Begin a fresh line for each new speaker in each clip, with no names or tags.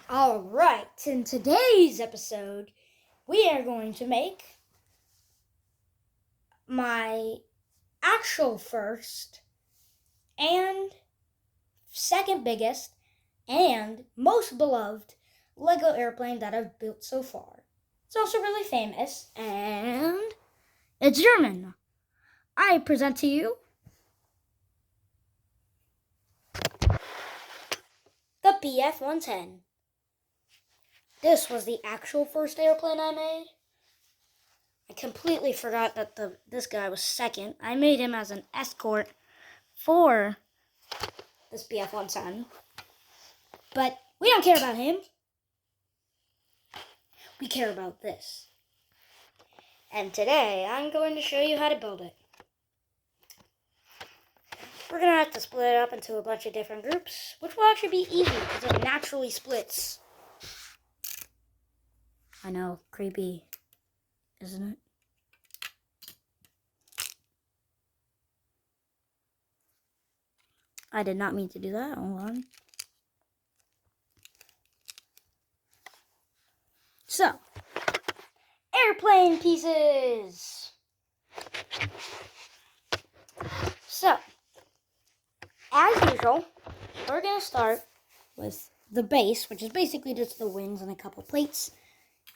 Alright, in today's episode, we are going to make my actual first and second biggest and most beloved Lego airplane that I've built so far. It's also really famous and it's German. I present to you the BF110. This was the actual first airplane I made. I completely forgot that this guy was second. I made him as an escort for this BF110. But we don't care about him. We care about this. And today, I'm going to show you how to build it. We're going to have to split it up into a bunch of different groups, which will actually be easy because it naturally splits. I know, creepy, isn't it? I did not mean to do that. Hold on. So, airplane pieces. So, as usual, we're going to start with the base, which is basically just the wings and a couple plates,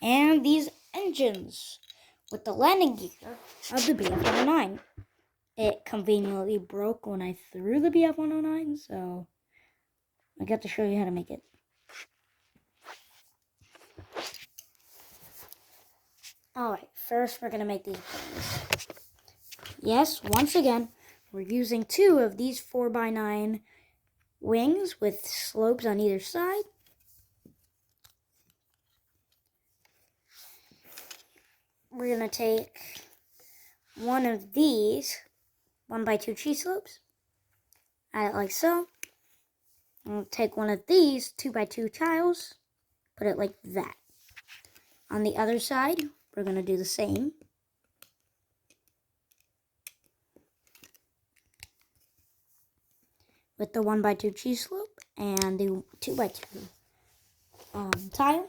and these engines with the landing gear of the BF109. It conveniently broke when I threw the BF109, so I got to show you how to make it. Alright, first we're going to make these planes. Yes, once again, we're using 2 of these 4x9 wings with slopes on either side. We're going to take one of these 1x2 cheese slopes, add it like so. We'll take one of these 2x2 tiles, put it like that. On the other side, we're going to do the same. With the 1x2 cheese slope and the 2x2 tile.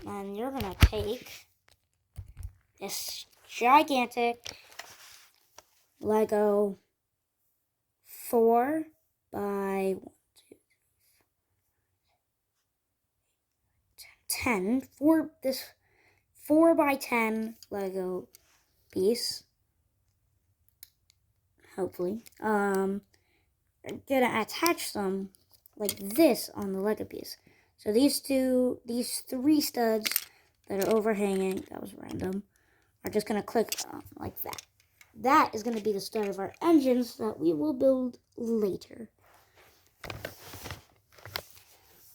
And you're going to take this gigantic Lego 4x10 this 4x10 Lego piece. Hopefully, I'm gonna attach them like this on the Lego piece. So these 3 studs that are overhanging, that was random, are just gonna click like that. That is gonna be the start of our engines that we will build later.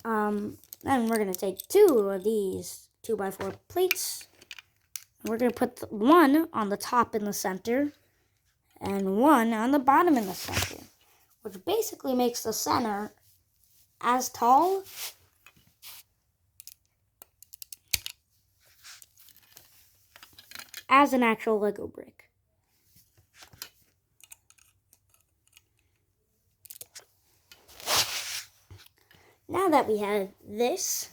Then we're gonna take 2 of these 2x4 plates. We're gonna put one on the top in the center and one on the bottom in the center, which basically makes the center as tall as an actual Lego brick. Now that we have this,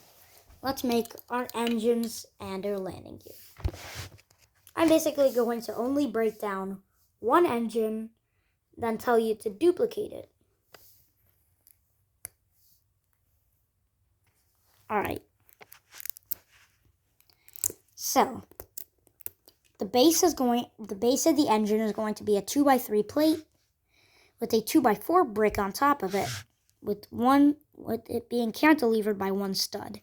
let's make our engines and our landing gear. I'm basically going to only break down one engine, then tell you to duplicate it. Alright. So, the base of the engine is going to be a 2x3 plate with a 2x4 brick on top of it, with it being cantilevered by 1 stud.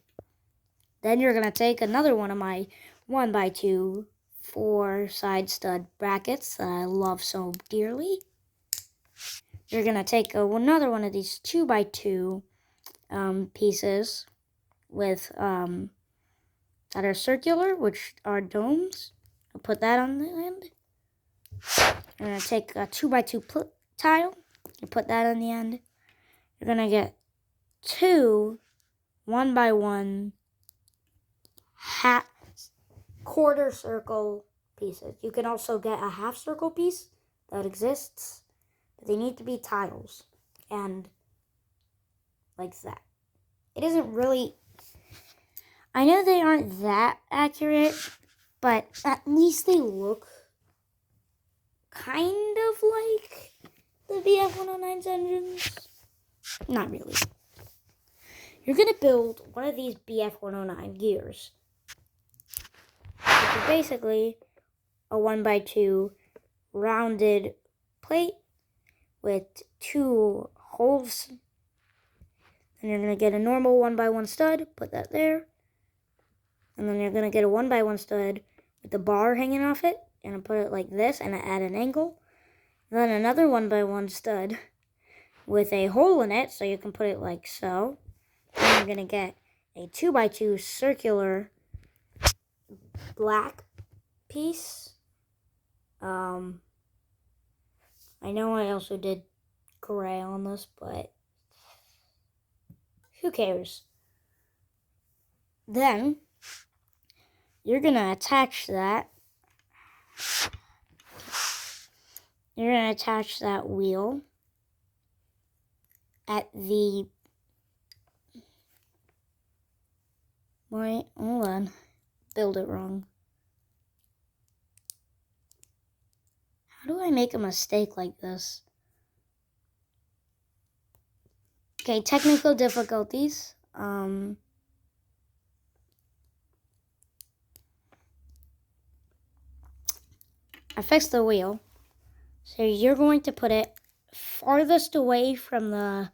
Then you're going to take another one of my 1x2 4 side stud brackets that I love so dearly. You're going to take another one of these 2x2 pieces with that are circular, which are domes. I'll put that on the end. You're going to take a 2x2 tile and put that on the end. You're going to get 2 1x1 quarter circle pieces. You can also get a half circle piece that exists, but they need to be tiles and like that. it isn't really... I know they aren't that accurate, but at least they look kind of like the BF109's engines. Not really. You're going to build one of these BF109 gears, which is basically a 1x2 rounded plate with 2 holes. And you're going to get a normal 1x1 stud, put that there. And then you're going to get a 1x1 stud with the bar hanging off it, and put it like this and add an angle. And then another 1x1 stud with a hole in it, so you can put it like so. And you're going to get a 2x2 circular black piece. I know I also did gray on this, but who cares? Then you're going to attach that. You're going to attach that wheel at the... Wait, hold on. Build it wrong. How do I make a mistake like this? Okay, technical difficulties. I fixed the wheel. So you're going to put it farthest away from the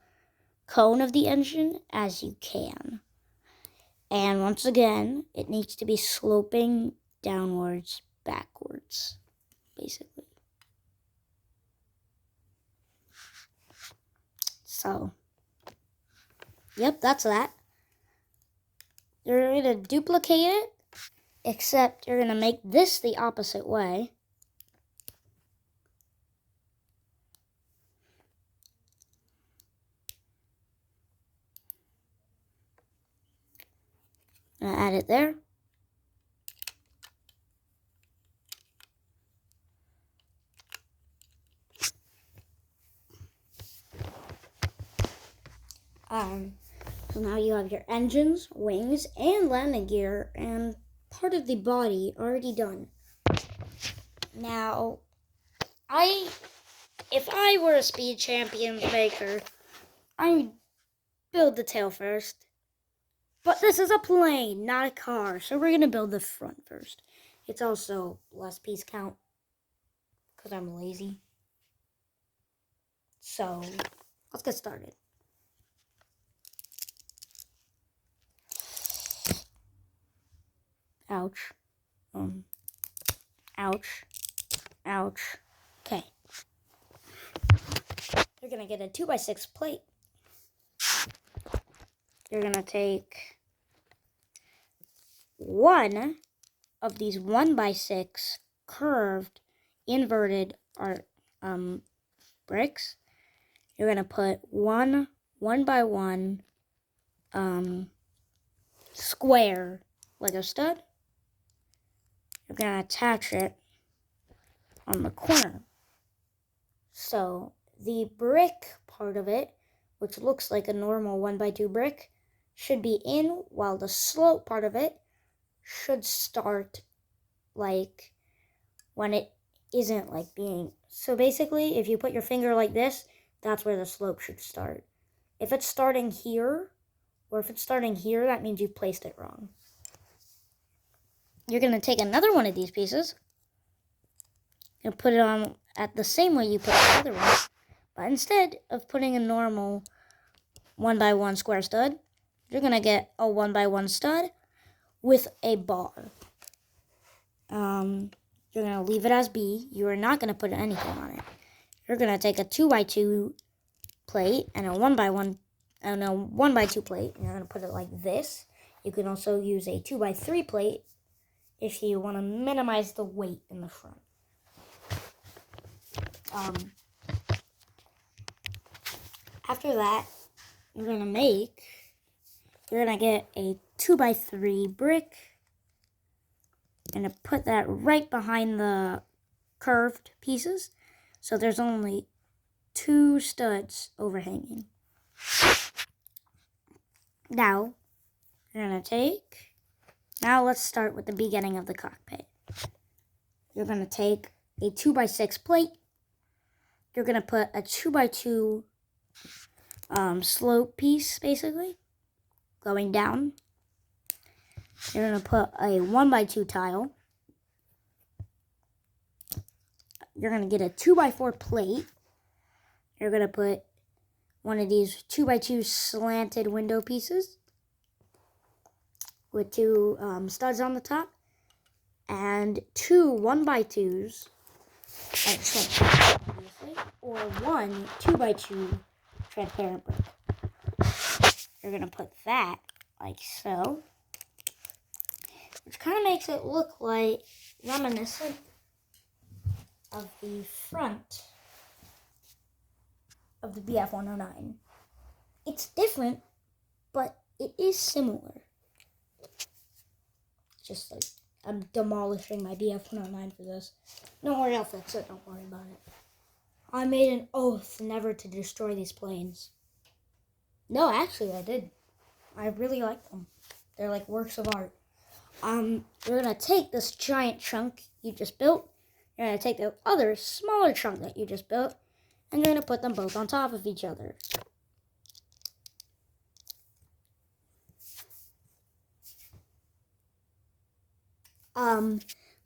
cone of the engine as you can. And once again, it needs to be sloping downwards, backwards, basically. So, yep, that's that. You're going to duplicate it, except you're going to make this the opposite way. I'm going to add it there. So now you have your engines, wings, and landing gear, and part of the body already done. Now, if I were a Speed Champions maker, I would build the tail first. But this is a plane, not a car, so we're going to build the front first. It's also less piece count, because I'm lazy. So, let's get started. Ouch. Ouch. Ouch. Okay. You're going to get a 2x6 plate. You're going to take one of these 1x6 curved, inverted bricks. You're going to put one 1x1 square Lego stud. You're going to attach it on the corner. So the brick part of it, which looks like a normal 1x2 brick, should be in, while the slope part of it should start like when it isn't like being. So basically, if you put your finger like this, that's where the slope should start. If it's starting here, or if it's starting here, that means you placed it wrong. You're going to take another one of these pieces and put it on at the same way you put the other one. But instead of putting a normal 1x1 square stud, you're going to get a 1x1 stud with a bar. You're going to leave it as B. You are not going to put anything on it. You're going to take a 2x2 plate and a 1x1 and a 1x2 plate, and you're going to put it like this. You can also use a 2x3 plate if you want to minimize the weight in the front. After that, you're going to get a 2x3 brick and put that right behind the curved pieces. So there's only 2 studs overhanging. Now, you're going to take... Now let's start with the beginning of the cockpit. You're going to take a 2x6 plate. You're going to put a 2x2 slope piece, basically, going down. You're going to put a 1x2 tile. You're going to get a 2x4 plate. You're going to put one of these 2x2 slanted window pieces with two studs on the top, and two 1x2s, obviously, or one 2x2 transparent brick. You're going to put that like so, which kind of makes it look like reminiscent of the front of the BF109. It's different, but it is similar. Just like, I'm demolishing my BF109 for this. Don't worry, I'll fix it. Don't worry about it. I made an oath never to destroy these planes. No, actually, I did. I really like them. They're like works of art. You're going to take this giant chunk you just built. You're going to take the other smaller chunk that you just built, and you're going to put them both on top of each other.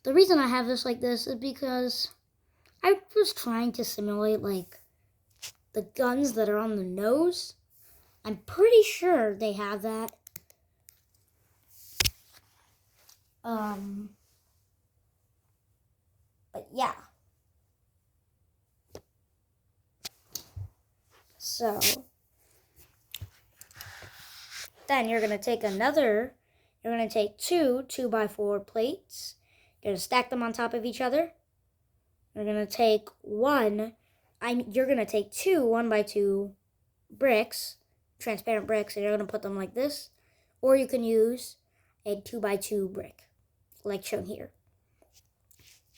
The reason I have this like this is because I was trying to simulate, like, the guns that are on the nose. I'm pretty sure they have that. But yeah. So, then you're going to take you're going to take two 2x4 plates. You're going to stack them on top of each other. You're going to take you're going to take two 1x2 bricks, transparent bricks, and you're going to put them like this. Or you can use a 2x2 brick, like shown here.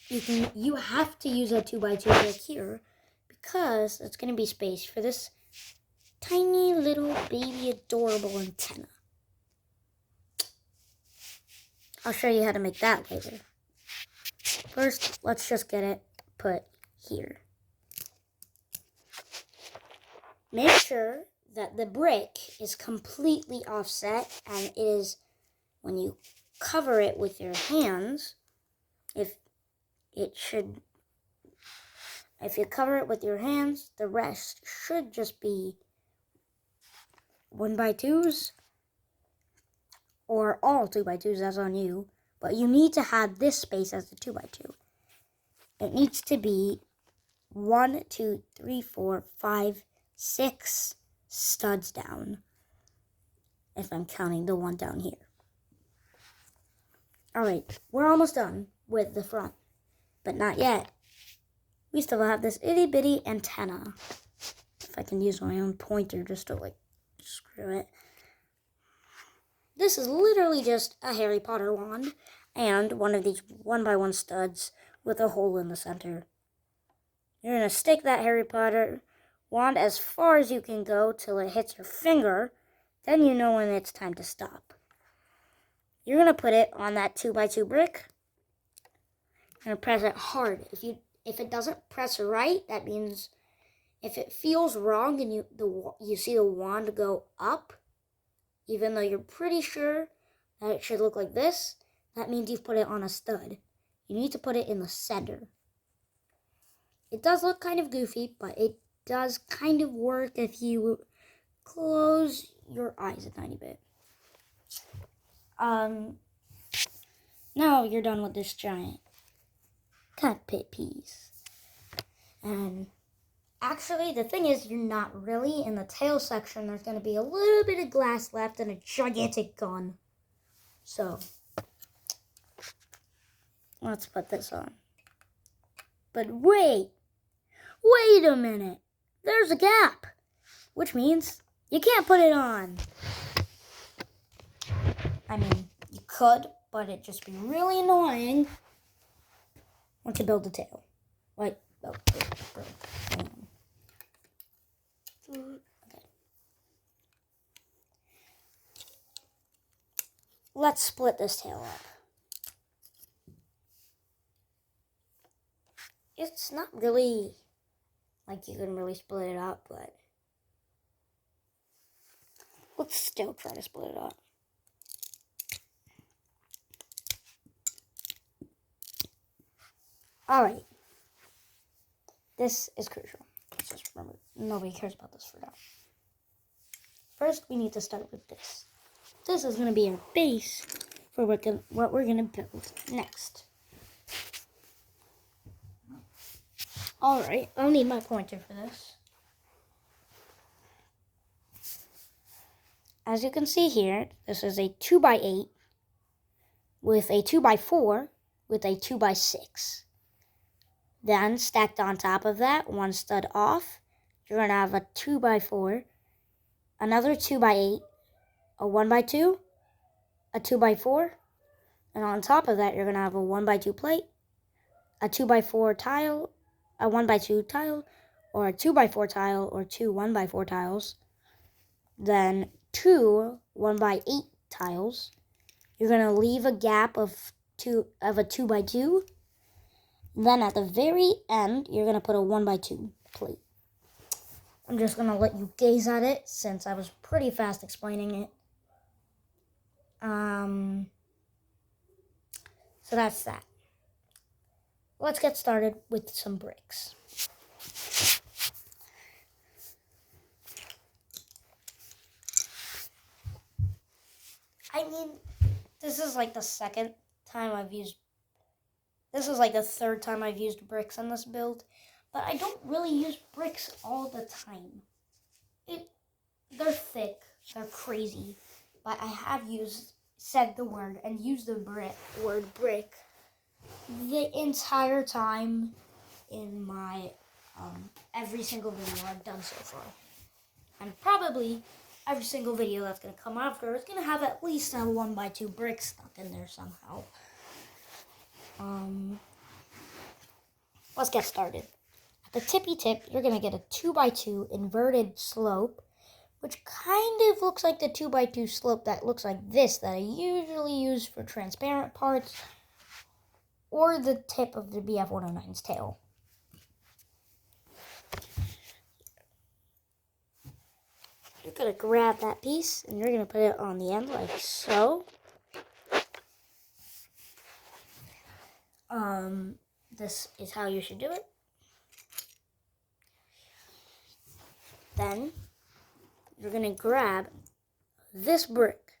You have to use a 2x2 brick here because it's going to be space for this tiny little baby adorable antenna. I'll show you how to make that later. First, let's just get it put here. Make sure that the brick is completely offset, and it is, when you cover it with your hands, if you cover it with your hands, the rest should just be 1x2s, or all 2x2s, that's on you. But you need to have this space as a 2x2. It needs to be 1, 2, 3, 4, 5, 6 studs down, if I'm counting the one down here. Alright, we're almost done with the front, but not yet. We still have this itty bitty antenna. If I can use my own pointer just to, like, screw it. This is literally just a Harry Potter wand and one of these 1x1 studs with a hole in the center. You're going to stick that Harry Potter wand as far as you can go till it hits your finger. Then you know when it's time to stop. You're going to put it on that 2x2 brick. You're going to press it hard. If it doesn't press right, that means if it feels wrong and you see the wand go up, even though you're pretty sure that it should look like this, that means you've put it on a stud. You need to put it in the center. It does look kind of goofy, but it does kind of work if you close your eyes a tiny bit. Now you're done with this giant cockpit piece. And actually, the thing is, you're not really. In the tail section, there's going to be a little bit of glass left and a gigantic gun. So, let's put this on. But wait a minute. There's a gap, which means you can't put it on. I mean, you could, but it'd just be really annoying once you build the tail. Like, okay. let's split this tail up. It's not really like you can really split it up, but let's still try to split it up. Alright. This is crucial. Just remember, nobody cares about this for now. First, we need to start with this. This is going to be our base for what we're going to build next. Alright, I'll need my pointer for this. As you can see here, this is a 2x8 with a 2x4 with a 2x6. Then, stacked on top of that, one stud off, you're going to have a 2x4, another 2x8, a 1x2, a 2x4, and on top of that, you're going to have a 1x2 plate, a 2x4 tile, a 1x2 tile, or a 2x4 tile, or two 1x4 tiles, then two 1x8 tiles. You're going to leave a gap of a 2x2. Then at the very end, you're going to put a 1x2 plate. I'm just going to let you gaze at it since I was pretty fast explaining it. So that's that. Let's get started with some bricks. I mean, this is like the second time I've used. This is like the third time I've used bricks on this build, but I don't really use bricks all the time. They're thick, they're crazy, but I have said the word and used the word brick the entire time in my every single video I've done so far. And probably every single video that's going to come after is going to have at least a 1x2 brick stuck in there somehow. Let's get started. At the tippy tip, you're going to get a 2x2 inverted slope, which kind of looks like the 2x2 slope that looks like this that I usually use for transparent parts, or the tip of the BF110's tail. You're going to grab that piece and you're going to put it on the end like so. This is how you should do it. Then you're going to grab this brick.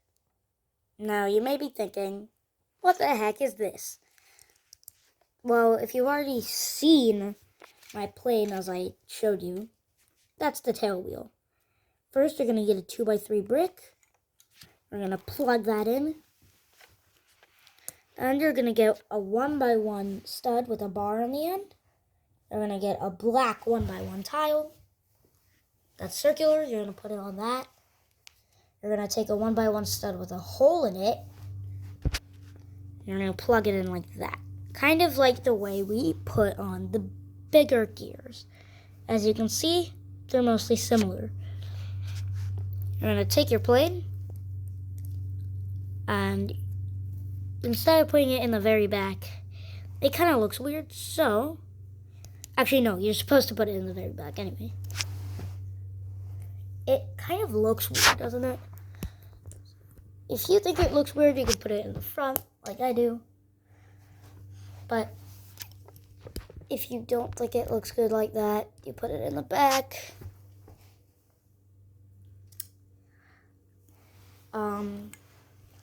Now you may be thinking, what the heck is this? Well, if you've already seen my plane as I showed you, that's the tail wheel. First, you're going to get a 2x3 brick. We're going to plug that in. And you're going to get a 1x1 stud with a bar on the end. You're going to get a black 1x1 tile. That's circular. You're going to put it on that. You're going to take a 1x1 stud with a hole in it. You're going to plug it in like that. Kind of like the way we put on the bigger gears. As you can see, they're mostly similar. You're going to take your plane, and instead of putting it in the very back, it kind of looks weird, so actually no, you're supposed to put it in the very back anyway. It kind of looks weird, doesn't it? If you think it looks weird, you can put it in the front, like I do. But if you don't think it looks good like that, you put it in the back.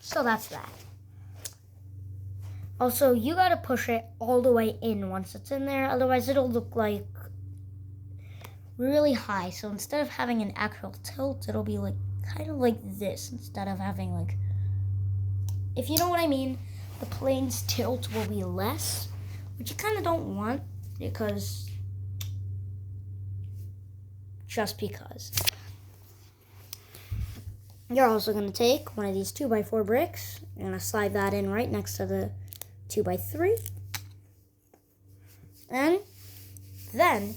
So that's that. Also, you gotta push it all the way in once it's in there, otherwise it'll look like really high. So instead of having an actual tilt, it'll be like kind of like this instead of having like, if you know what I mean, the plane's tilt will be less, which you kind of don't want just because. You're also going to take one of these 2x4 bricks. You're going to slide that in right next to the 2x3. And then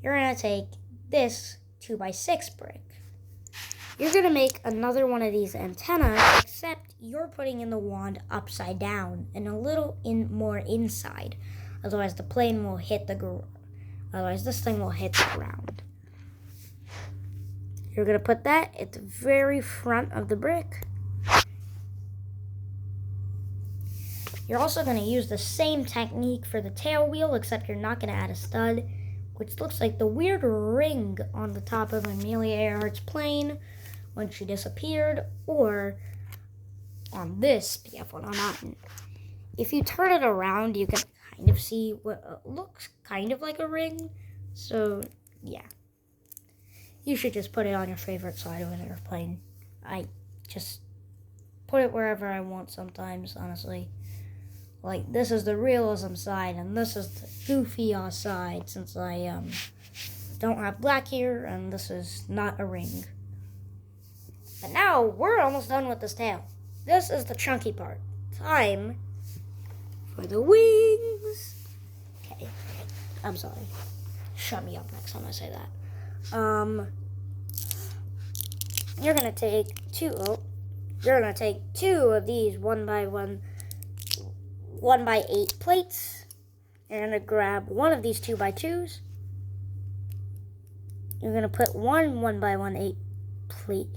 you're going to take this 2x6 brick. you're going to make another one of these antennas, except you're putting in the wand upside down and a little more inside. Otherwise, the plane will hit the ground. Otherwise, this thing will hit the ground. You're going to put that at the very front of the brick. You're also going to use the same technique for the tail wheel, except you're not going to add a stud, which looks like the weird ring on the top of Amelia Earhart's plane when she disappeared, or on this BF110. If you turn it around, you can kind of see what looks kind of like a ring. So, yeah. You should just put it on your favorite side of an airplane. I just put it wherever I want sometimes, honestly. Like, this is the realism side, and this is the goofy side, since I don't have black here, and this is not a ring. But now, we're almost done with this tail. This is the chunky part. Time for the wings. Okay, I'm sorry. Shut me up next time I say that. You're gonna take two of these 1x1, 1x8 plates. You're gonna grab one of these 2x2s. You're gonna put one 1x8 plate,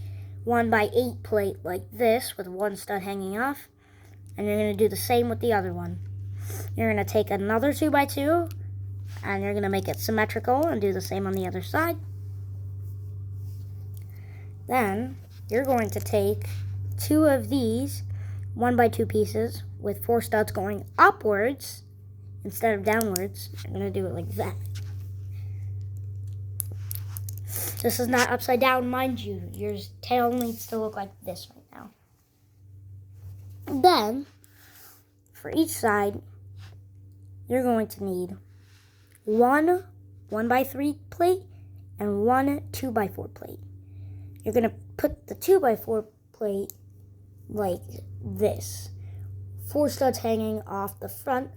1x8 plate like this with one stud hanging off, and you're gonna do the same with the other one. You're gonna take another 2x2, and you're gonna make it symmetrical and do the same on the other side. Then you're going to take two of these 1x2 pieces with 4 studs going upwards instead of downwards. I'm going to do it like that. This is not upside down, mind you. Your tail needs to look like this right now. Then, for each side, you're going to need one 1x3 plate and one 2x4 plate. You're going to put the 2x4 plate like this. 4 studs hanging off the front.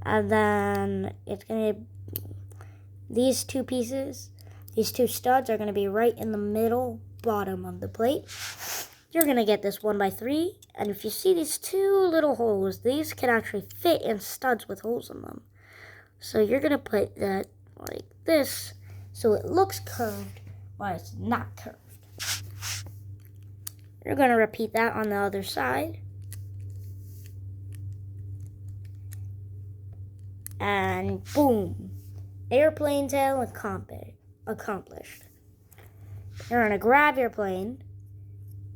And then it's going to, these two pieces, these 2 studs are going to be right in the middle bottom of the plate. You're going to get this 1x3. And if you see these 2 little holes, these can actually fit in studs with holes in them. So you're going to put that like this, so it looks curved, but it's not curved. You're going to repeat that on the other side. And boom, airplane tail accomplished. You're going to grab your plane,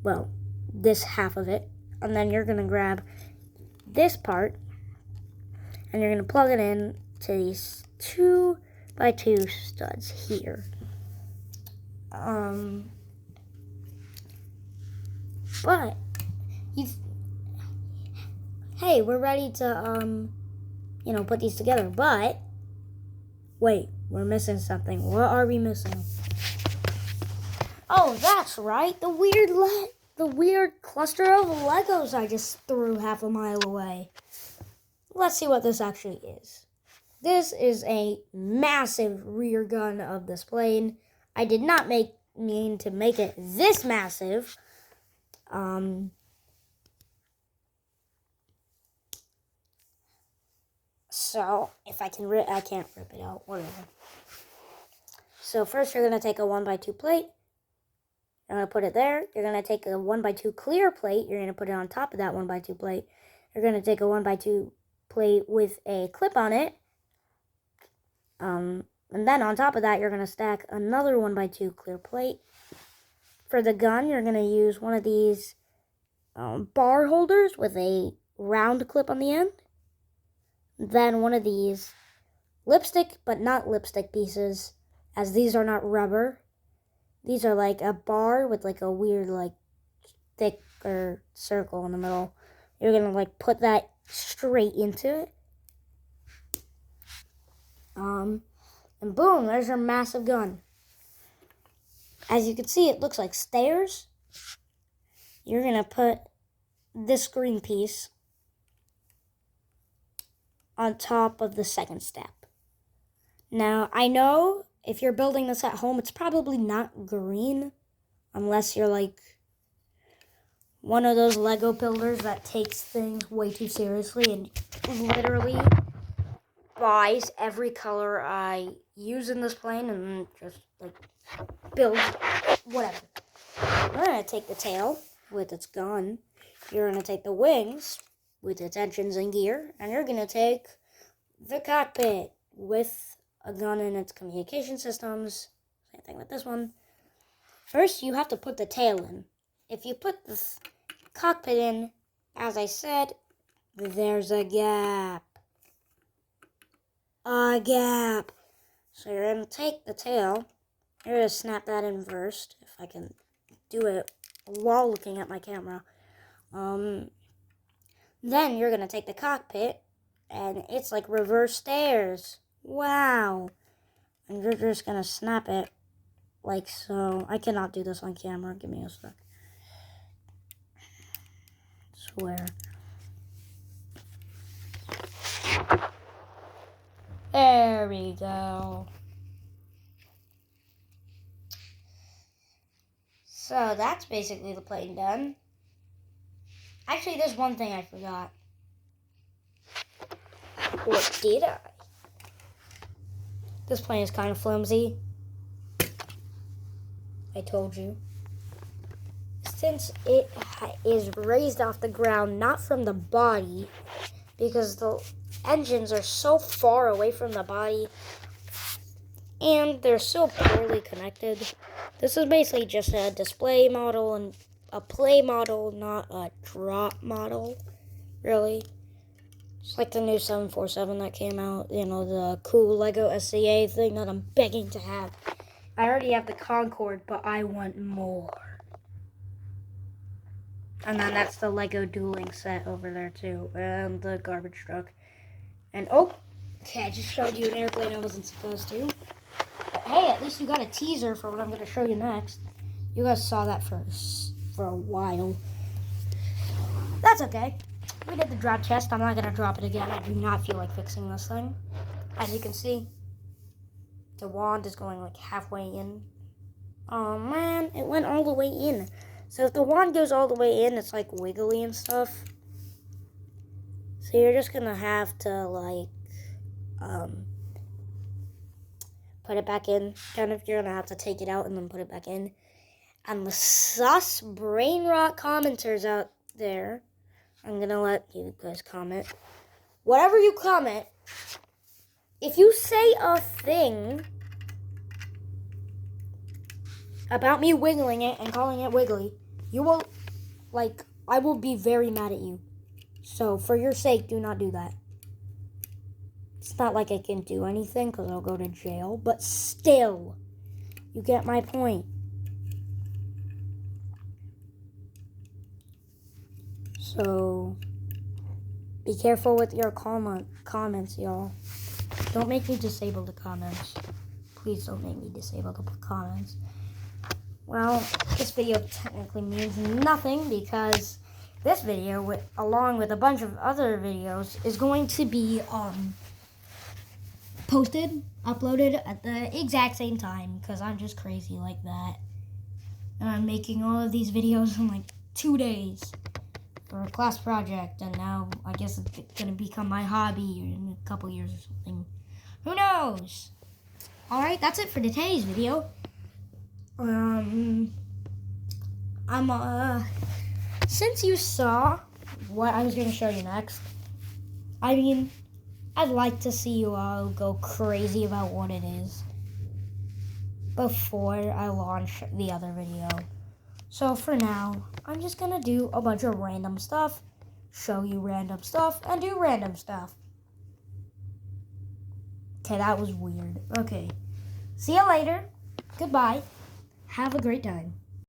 well, this half of it, and then you're going to grab this part, and you're going to plug it in to these 2x2 studs here. But hey, we're ready to put these together. But wait, we're missing something. What are we missing? Oh, that's right. The weird cluster of Legos I just threw half a mile away. Let's see what this actually is. This is a massive rear gun of this plane. I did not mean to make it this massive. So if I can't rip it out. Whatever. So first you're gonna take a 1x2 plate. You're gonna put it there. You're gonna take a 1x2 clear plate. You're gonna put it on top of that 1x2 plate. You're gonna take a 1x2 plate with a clip on it. And then on top of that, you're going to stack another 1x2 clear plate. For the gun, you're going to use one of these bar holders with a round clip on the end. Then one of these lipstick, but not lipstick pieces, as these are not rubber. These are like a bar with like a weird like thicker circle in the middle. You're going to like put that straight into it. And boom, there's your massive gun. As you can see, it looks like stairs. You're going to put this green piece on top of the second step. Now, I know if you're building this at home, it's probably not green unless you're like one of those Lego builders that takes things way too seriously and literally buys every color I use in this plane and just like build whatever. We're gonna take the tail with its gun. You're gonna take the wings with its engines and gear, and you're gonna take the cockpit with a gun and its communication systems. Same thing with this one. First, you have to put the tail in. If you put the cockpit in, as I said, there's a gap. A gap. So you're going to take the tail. You're going to snap that in first, if I can do it while looking at my camera. Then you're going to take the cockpit, and it's like reverse stairs. Wow. And you're just going to snap it like so. I cannot do this on camera. Give me a sec. Swear. There we go. So that's basically the plane done. Actually, there's one thing I forgot. Or did I? This plane is kind of flimsy. I told you. Since it is raised off the ground, not from the body, because the engines are so far away from the body, and they're so poorly connected. This is basically just a display model and a play model, not a drop model, really. It's like the new 747 that came out, you know, the cool Lego SCA thing that I'm begging to have. I already have the Concorde, but I want more. And then that's the Lego dueling set over there too, and the garbage truck. And oh, okay, I just showed you an airplane I wasn't supposed to. But hey, at least you got a teaser for what I'm going to show you next. You guys saw that for a while. That's okay. We did the drop test. I'm not going to drop it again. I do not feel like fixing this thing. As you can see, the wand is going like halfway in. Oh man, it went all the way in. So if the wand goes all the way in, it's like wiggly and stuff. So you're just going to have to like put it back in. Kind of, you're going to have to take it out and then put it back in. And the sus brain rot commenters out there, I'm going to let you guys comment. Whatever you comment, if you say a thing about me wiggling it and calling it wiggly, you will, like, I will be very mad at you. So, for your sake, do not do that. It's not like I can do anything because I'll go to jail, but still, you get my point. So, be careful with your comments, y'all. Don't make me disable the comments. Please don't make me disable the comments. Well, this video technically means nothing because this video, along with a bunch of other videos, is going to be uploaded at the exact same time because I'm just crazy like that. And I'm making all of these videos in like 2 days for a class project, and now I guess it's going to become my hobby in a couple years or something. Who knows? Alright, that's it for today's video. Since you saw what I was going to show you next, I mean, I'd like to see you all go crazy about what it is before I launch the other video. So for now, I'm just going to do a bunch of random stuff, show you random stuff, and do random stuff. Okay, that was weird. Okay, see you later. Goodbye. Have a great time.